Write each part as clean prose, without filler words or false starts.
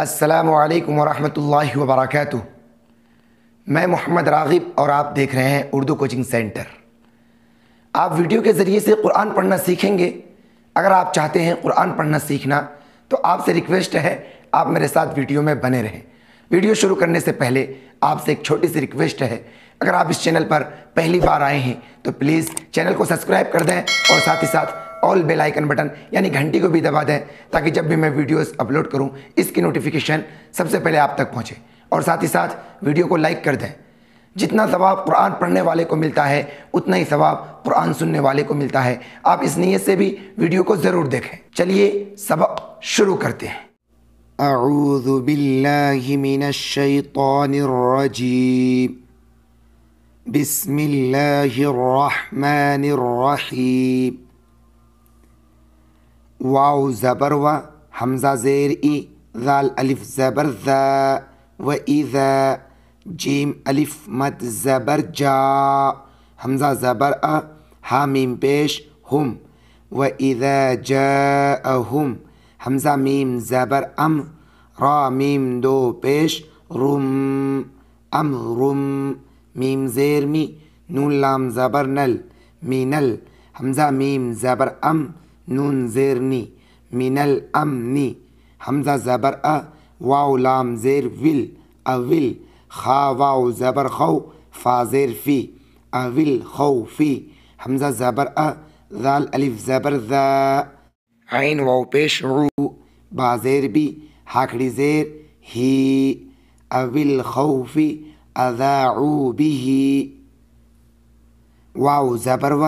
السلام علیکم ورحمۃ اللہ وبرکاتہ۔ میں محمد راغب اور آپ دیکھ رہے ہیں اردو کوچنگ سینٹر۔ آپ ویڈیو کے ذریعے سے قرآن پڑھنا سیکھیں گے۔ اگر آپ چاہتے ہیں قرآن پڑھنا سیکھنا تو آپ سے ریکویسٹ ہے آپ میرے ساتھ ویڈیو میں بنے رہیں۔ ویڈیو شروع کرنے سے پہلے آپ سے ایک چھوٹی سی ریکویسٹ ہے، اگر آپ اس چینل پر پہلی بار آئے ہیں تو پلیز چینل کو سبسکرائب کر دیں اور ساتھ ہی ساتھ آل بیل آئیکن بٹن یعنی گھنٹی کو بھی دبا دیں تاکہ جب بھی میں ویڈیوز اپلوڈ کروں اس کی نوٹیفیکیشن سب سے پہلے آپ تک پہنچے، اور ساتھ ہی ساتھ ویڈیو کو لائک کر دیں۔ جتنا ثواب قرآن پڑھنے والے کو ملتا ہے اتنا ہی ثواب قرآن سننے والے کو ملتا ہے۔ آپ اس نیت سے بھی ویڈیو کو ضرور دیکھیں۔ چلیے سبق شروع کرتے ہیں۔ اعوذ باللہ من الشیطان الرجیم، بسم اللہ الرحمن الرحیم۔ واو زبر و، حمزہ زیر ای، ذال الف زبر ذا، و اذا، جیم الف مد زبر جا، حمزہ زبر ا، ہا میم پیش ہم، و اذا جاءہم، حمزہ میم زبر ام، را میم دو پیش رم، امرم، میم زیر می، نون لام زبر نل، مینل، حمزہ میم زبر ام، نون زیر نی، من الامنی، حمزہ زبر ا، واو لام زیر ول، اول، خا واو زبر خو، فا زیر فی، اول خوفی، حمزہ زبر ا، ذال الف زبر ذا، عین واو پیش عو، با زیر بی، ہاکھڑی زیر ہی، اول خوفی، اذاعوا به، واو زبر و،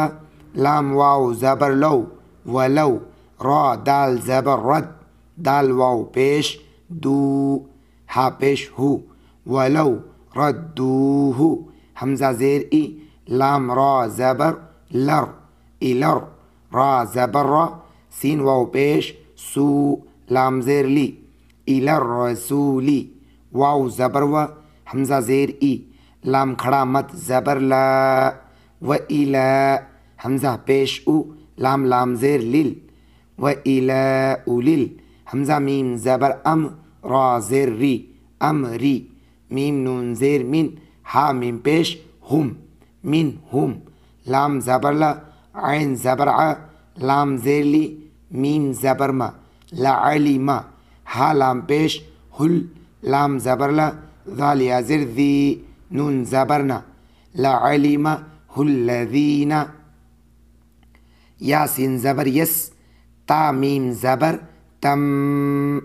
لام واو زبر لو، ولو، را دال زبر رد، دال واو پیش دو، ہا پیش ہو، ولو ردوہ، حمزہ زیر ای، لام را زبر لر، الر، را زبر را، سین واو پیش سو، لام زیر لی، الر رسولی، واو زبر و، حمزہ زیر ای، لام کھڑا مت زبر لا، و الا، حمزہ پیش او، لام لام زیر لل، و الا اولل، حمزہ میم زبر ام، را زیر ری، امری، میم نون زیر من، ہا میم پیش ہم، من ہم، لام زبر لا، عین زبر ع، لام زیر لی، میم زبر ما، لعلم، ہا لام پیش ہل، لام زبر لا، ذال یا زر ذی، نون زبر نا، لعلم الذین، یا سین زبر یس، تا میم زبر تم،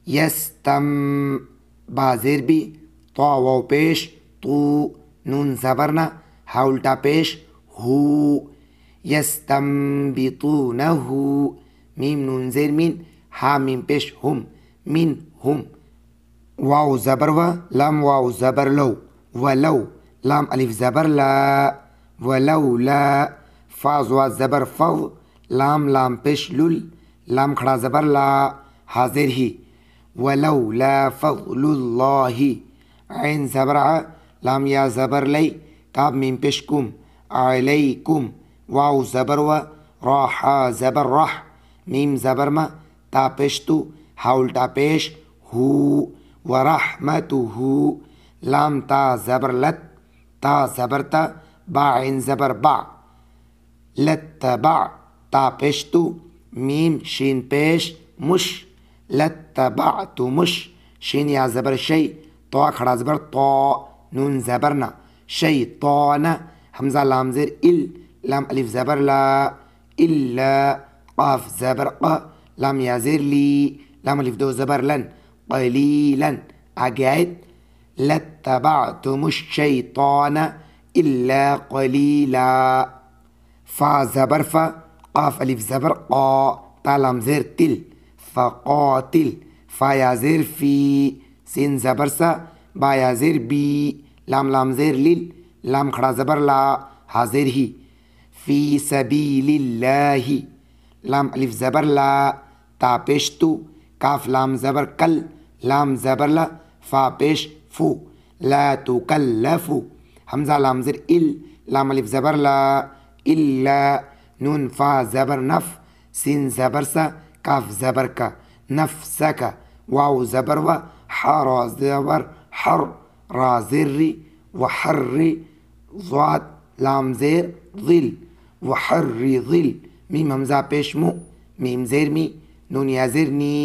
یستم، با زیر بی، طا واو پیش تو، نون زبر نا، ہا الٹا پیش ہو، یستنبطونہ، میم نون زیر مین، ہا میم پیش ہم، من ہم، واو زبر و، لام واو زبر لو، ولو، لام الف زبر لا، ولولا، فا زوا زبر فض، لام لام پیش لل، لام کھڑا زبر لا، حاضر ہی، ولولا فضل اللہ، عین زبر ع، لام یا زبر لی، کاف میم پیش کم، علیکم، واو زبر و، را حا زبر رح، میم زبر ما، تا پیش تو، ہا الٹا پیش ہو، ورحمتہ، لام تا زبر لت، تا زبر تا، با عین زبر با، لتبع، تا پیش تو، میم شین پیش مش، لتبعتمش، شین یا زبر شی، طا کھڑا زبر طا، نون زبر نا، شیطان، حمزہ لام زیر ال، لام الف زبر لا، الا، قاف زبر ق، لام یا زیر لی، لام الف دو زبر لن، قلیلا، آگے آیت، لتبعتم الشیطان الا قلیلا، فا زبر فا، قاف الف زبر قا، تا لام زیر تل، فقاتل، فا یا زیر فی، سین زبر سا، با یا زیر بی، لام لام زیر لل، لام کھڑا زبر لا، حاضر ہی، فی سبیل اللہ، لام الف زبر لا، تا پیش تو، کاف لام زبر کل، لام زبر لا، فا پیش فو، لا تکلف، حمزہ لام زیر ال، لام الف زبر لا، الا، نون فا زبر نف، سین زبر سا، کاف زبر کا، نفسک، واو زبر و، حر زبر حر، را زر وحر، ضاد لام زیر ظل وحر ظل، میم حمزہ پیش مو، میم زیر می، نون یا زیر نی،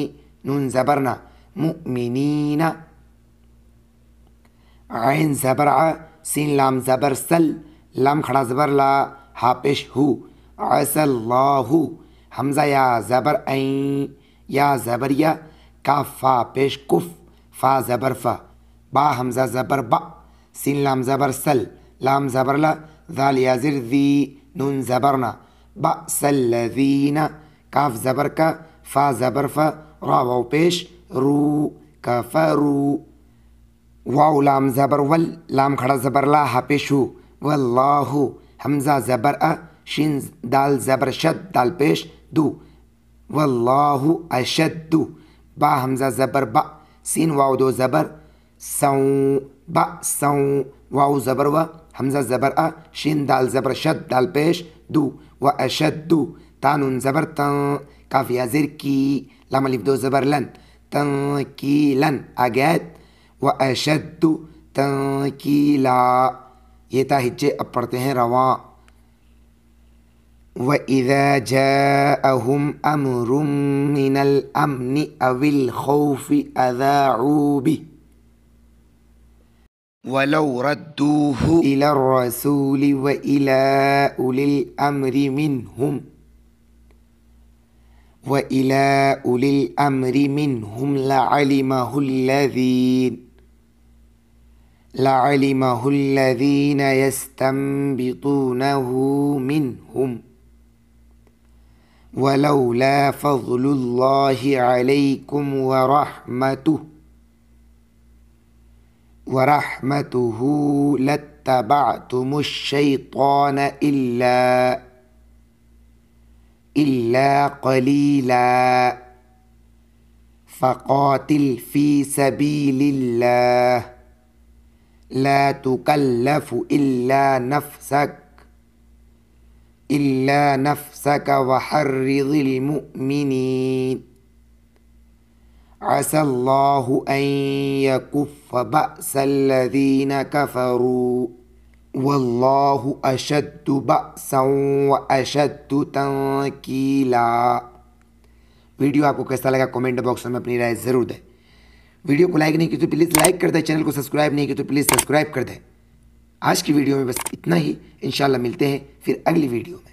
نون زبرنا مؤمنین، عین زبر ع، سین لام زبر سل، لام کھڑا زبر لا، ہا پیش ہو، عسى اللہ، حمزہ یا زبر این، یا زبر یا، کاف فا پیش کف، فا زبر فا، با حمزہ زبر با، سین لام زبر سل، لام زبر لا، ذال یا زر ذی، نون زبرنا، بأس الذین، کاف زبر کا، فا زبر فا، را واو پیش رو، کفرو، واو لام زبر ول، لام کھڑا زبر لا، ہا پیش ہو، واللہ، حمزہ زبر ا، شین دال زبر شد، دال پیش دو، واللہ اشد، با حمزہ زبر با، سین واو دو زبر سوں، با سوں، واو زبر و، حمزہ زبر ا، شین دال زبر شد، دال پیش دو، و اشد، تا نون زبر تن، کاف یا زر کی، لام الف دو زبر لن، تنکیلن، آگیت، و اشد تنکیلا، یہ تا ہجے اب پڑھتے ہیں رواں. وَإِذَا جَاءَهُمْ أَمْرٌ مِّنَ الْأَمْنِ أَوِ الْخَوْفِ أَذَاعُوا بِهِ وَلَوْ رَدُّوهُ إِلَى الرَّسُولِ وَإِلَى أُولِي الْأَمْرِ مِنْهُمْ لَعَلِمَهُ الَّذِينَ يَسْتَنبِطُونَهُ مِنْهُمْ وَلَوْلَا فَضْلُ اللَّهِ عَلَيْكُمْ وَرَحْمَتُهُ لَاتَّبَعْتُمُ الشَّيْطَانَ إِلَّا قَلِيلًا فَقَاتِلْ فِي سَبِيلِ اللَّهِ لا تكلف إلا نفسك وحرض المؤمنين عسى الله أن يكف بأس الذين كفروا والله أشد بأسا وأشد تنكيلا. ویڈیو آپ کو کیسا لگا کمنٹ باکس میں اپنی رائے ضرور دیں. ویڈیو کو لائک نہیں کی تو پلیز لائک کر دیں، چینل کو سبسکرائب نہیں کی تو پلیز سبسکرائب کر دیں. آج کی ویڈیو میں بس اتنا ہی، انشاءاللہ ملتے ہیں پھر اگلی ویڈیو میں.